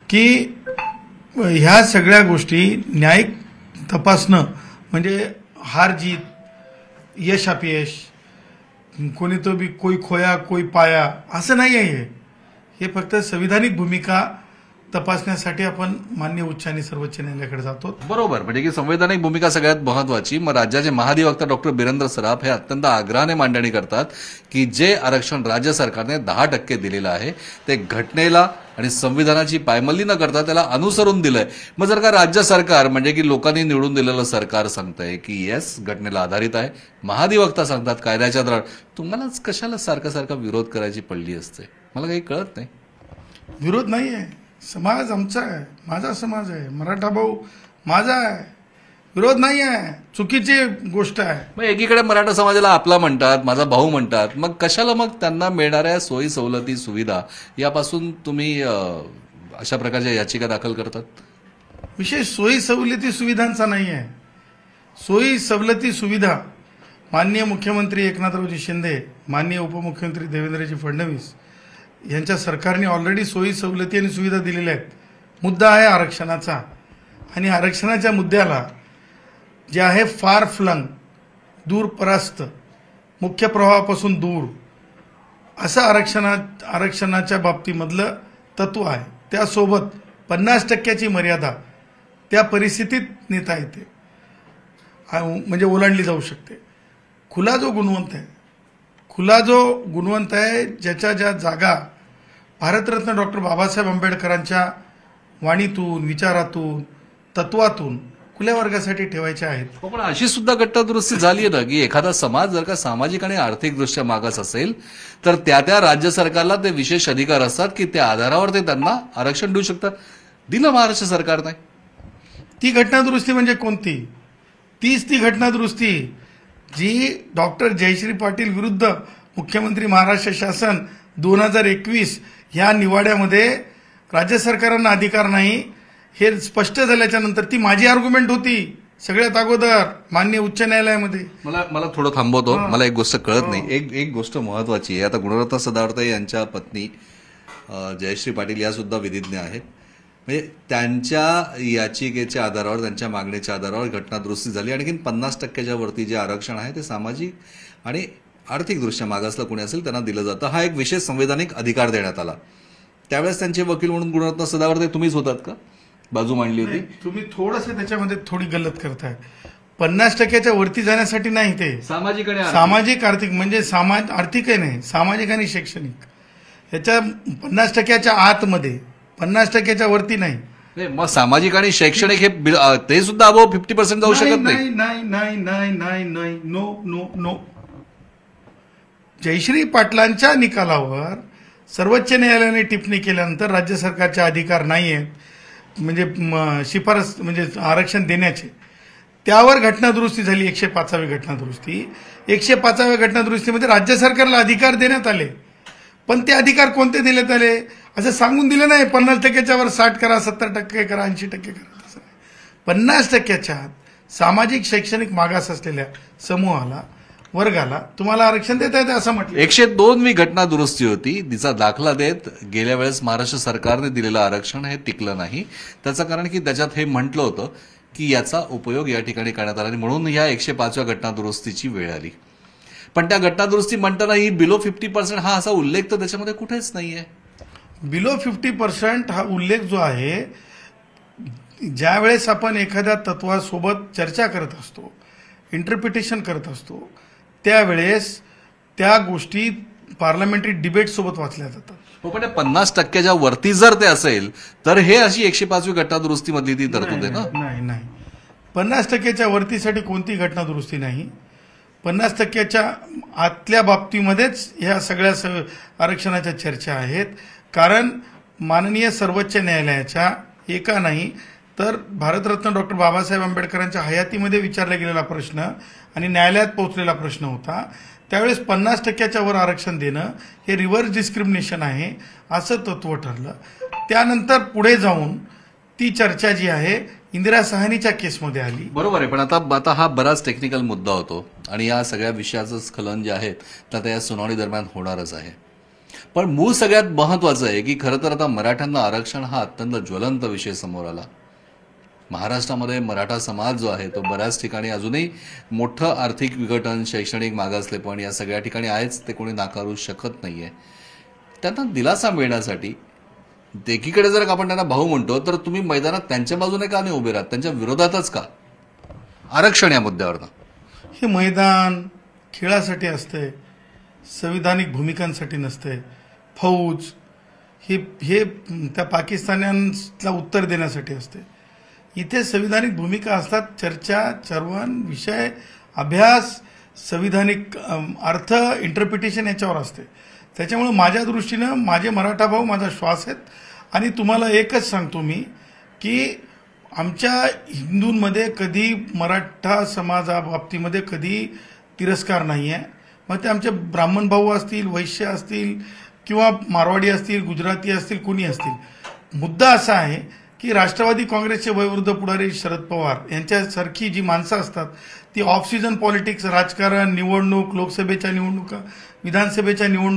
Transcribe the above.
की ह्या सगळ्या गोष्टी न्यायिक तपासणं म्हणजे हार जीत, यश अपयश, कोणी तो भी कोई खोया कोई पाया असं नाही आहे. हे फक्त संविधानिक भूमिका तपासण्यासाठी आपण माननीय उच्च आणि सर्वोच्च न्यायालयाकडे जातो. बरोबर, म्हणजे की संवैधानिक भूमिका सगळ्यात महत्वाची. मग राज्याचे महाधिवक्ता डॉक्टर बिरेंद्र सराफ हे अत्यंत आग्रहाने मांडणी करतात की जे आरक्षण राज्य सरकारने 10% दिलेलं आहे ते घटनेला आणि संविधानाची पायमल्ली न करता त्याला अनुसरून दिलंय. मग जर का राज्य सरकार म्हणजे की लोकांनी निवडून दिलेलं सरकार सांगतंय की येस घटनेला आधारित आहे, महाधिवक्ता सांगतात कायद्याच्या आधारावर, तुम्हालाच कशाला सारखा सारखा विरोध करायची पडली असते? मला काही कळत नाही. विरोध नाही आहे, समाज आमचा आहे, माझा समाज आहे, मराठा भाऊ माझा आहे, विरोध नाही आहे, चुकीची गोष्ट आहे. मग एकीकडे मराठा समाजाला आपला म्हणतात, माझा भाऊ म्हणतात, मग कशाला मग त्यांना मिळणाऱ्या सोयी सवलती सुविधा यापासून तुम्ही अशा प्रकारच्या याचिका दाखल करतात? विषय सोयी सवलती सुविधांचा नाही आहे. सोयी सवलती सुविधा माननीय मुख्यमंत्री एकनाथरावजी शिंदे, माननीय उपमुख्यमंत्री देवेंद्रजी फडणवीस यांच्या सरकारने ऑलरेडी सोयी सवलती आणि सुविधा दिलेल्या आहेत. मुद्दा आहे आरक्षणाचा, आणि आरक्षणाच्या मुद्द्याला जे आहे फार फ्लंग, दूरपरास्त, मुख्य प्रवाहापासून दूर असं आरक्षणाच्या बाबतीमधलं तत्व आहे. त्यासोबत 50% मर्यादा त्या परिस्थितीत नेता येते, म्हणजे ओलांडली जाऊ शकते. खुला जो गुणवंत आहे, ज्याच्या ज्या जागा भारतरत्न डॉक्टर बाबासाहेब आंबेडकरांच्या वाणीतून, विचारातून, तत्वातून खुल्या वर्गासाठी ठेवायच्या आहेत. पण अशी सुद्धा घटनादुरुस्ती झाली आहे ना की एखादा समाज जर का सामाजिक आणि आर्थिकदृष्ट्या मागास असेल तर त्या राज्य सरकारला ते विशेष अधिकार असतात की त्या आधारावर ते त्यांना आरक्षण देऊ शकतात. दिलं महाराष्ट्र सरकारने. ती घटनादुरुस्ती म्हणजे कोणती? तीच ती घटनादुरुस्ती जी डॉक्टर जयश्री पाटील विरुद्ध मुख्यमंत्री महाराष्ट्र शासन 2021 ह्या निवाड्यामध्ये राज्य सरकारांना अधिकार नाही हे स्पष्ट झाल्याच्या नंतर ती माझी आर्ग्युमेंट होती सगळ्यात अगोदर माननीय उच्च न्यायालयामध्ये. मला थोडं थांबवतो, मला एक गोष्ट कळत नाही. एक गोष्ट महत्वाची आहे. आता गुणरत्न सदावर्ते यांच्या पत्नी जयश्री पाटील या सुद्धा विधिज्ञ आहेत. म्हणजे त्यांच्या याचिकेच्या आधारावर, त्यांच्या मागणीच्या आधारावर घटनादुरुस्ती झाली. आणखीन 50%च्या वरती जे आरक्षण आहे ते सामाजिक आणि आर्थिकदृष्ट्या मागासला कोणी असेल त्यांना दिलं जातं. हा एक विशेष संवैधानिक अधिकार देण्यात आला. त्यावेळेस त्यांचे वकील म्हणून गुणरत्न सदावर्ते तुम्हीच होतात का? बाजू मांडली होती. तुम्ही थोडंसं त्याच्यामध्ये थोडी गल्लत करताय. 50%च्या वरती जाण्यासाठी नाही, ते सामाजिक आर्थिक म्हणजे आर्थिक आहे नाही, सामाजिक आणि शैक्षणिक, ह्याच्या 50%च्या आतमध्ये, 50%च्या वरती नाही. मग सामाजिक आणि शैक्षणिक हे ते सुद्धा अबोव 50% जाऊ शकत नाही. नाही, नो. जयश्री पाटलांच्या निकालावर सर्वोच्च न्यायालयाने टिप्पणी केल्यानंतर राज्य सरकारचे अधिकार नाही आहेत म्हणजे शिफारस म्हणजे आरक्षण देण्याचे, त्यावर घटनादुरुस्ती झाली. 105वी घटनादुरुस्ती. 105व्या घटनादुरुस्तीमध्ये राज्य सरकारला अधिकार देण्यात आले, पण ते अधिकार कोणते देण्यात आले असं सांगून दिलं नाही 50%च्या वर 60 करा, 70% करा, 80% करा. तसं नाही. 50%च्या सामाजिक शैक्षणिक मागास असलेल्या समूहाला, वर्गाला तुम्हाला आरक्षण देता येते असं म्हटलं. 102वी घटना दुरुस्ती होती. तिचा दाखला देत गेल्या वेळेस महाराष्ट्र सरकारने दिलेलं आरक्षण हे टिकलं नाही. त्याचं कारण की त्याच्यात हे म्हटलं होतं की याचा उपयोग या ठिकाणी करण्यात आला, म्हणून या 105व्या घटना दुरुस्तीची वेळ आली. पण त्या घटना दुरुस्ती म्हणताना ही बिलो 50% हा असा उल्लेख तर त्याच्यामध्ये कुठेच नाहीये. बिलो 50% हा उल्लेख जो आहे, ज्यावेळेस आपण एखाद्या तत्वासोबत चर्चा करत असतो, इंटरप्रिटेशन करत असतो, त्यावेळेस त्या गोष्टी पार्लमेंटरी डिबेट सोबत वाचल्या जातात. पण 50%च्या वरती जर ते असेल तर हे अशी 105वी घटना दुरुस्ती मधली ती तरतूद आहे ना? नाही. 50%च्या वरतीसाठी कोणती घटना दुरुस्ती नाही. 50%च्या आतल्या बाबतीमध्येच ह्या सगळ्या आरक्षणाच्या चर्चा आहेत. कारण माननीय सर्वोच्च न्यायालयाच्या एका नाही तर भारतरत्न डॉक्टर बाबासाहेब आंबेडकरांच्या हयातीमध्ये विचारला गेलेला प्रश्न आणि न्यायालयात पोहोचलेला प्रश्न होता. त्यावेळेस 50%च्या वर आरक्षण देणं हे रिव्हर्स डिस्क्रिमिनेशन आहे असं तत्व ठरलं. त्यानंतर पुढे जाऊन ती चर्चा जी आहे इंदिरा साहनीच्या केसमध्ये आली. बरोबर आहे. पण आता हा बराच टेक्निकल मुद्दा होतो आणि या सगळ्या विषयाचं स्खलन जे आहे तर त्या सुनावणी दरम्यान होणारच आहे. पण मूळ सगळ्यात महत्वाचं आहे की खरं तर आता मराठ्यांना आरक्षण हा अत्यंत ज्वलंत विषय समोर आला. महाराष्ट्रामध्ये मराठा समाज जो आहे तो बऱ्याच ठिकाणी अजूनही मोठं आर्थिक विघटन, शैक्षणिक मागासलेपण या सगळ्या ठिकाणी आहेच, ते कोणी नाकारू शकत नाहीये. त्यांना दिलासा मिळण्यासाठी एकीकडे जर आपण त्यांना भाऊ म्हणतो तर तुम्ही मैदानात त्यांच्या बाजूने का नाही उभे राहत, त्यांच्या विरोधातच का आरक्षण या मुद्द्यावरनं? हे मैदान खेळासाठी असते, संविधानिक भूमिकांसाठी नसते. फौज हे त्या पाकिस्तान्यांना उत्तर देण्यासाठी असते. इथे संविधानिक भूमिका असतात, चर्चा, चर्वण, विषय, अभ्यास, संविधानिक अर्थ, इंटरप्रिटेशन याच्यावर असते. त्याच्यामुळे माझ्या दृष्टीनं माझे मराठा भाऊ माझा श्वास आहेत. आणि तुम्हाला एकच सांगतो मी की आमच्या हिंदूंमध्ये कधी मराठा समाजाबाबतीमध्ये कधी तिरस्कार नाही आहे. मग ते आमचे ब्राह्मण भाऊ असतील, वैश्य असतील किंवा मारवाडी असतील, गुजराती असतील, कोणी असतील. मुद्दा असा आहे की राष्ट्रवादी काँग्रेसचे वयोवृद्ध पुढारी शरद पवार यांच्यासारखी जी माणसं असतात ती ऑफ सीझन पॉलिटिक्स, राजकारण, निवडणूक, लोकसभेच्या निवडणुका, विधानसभेच्या निवडणूक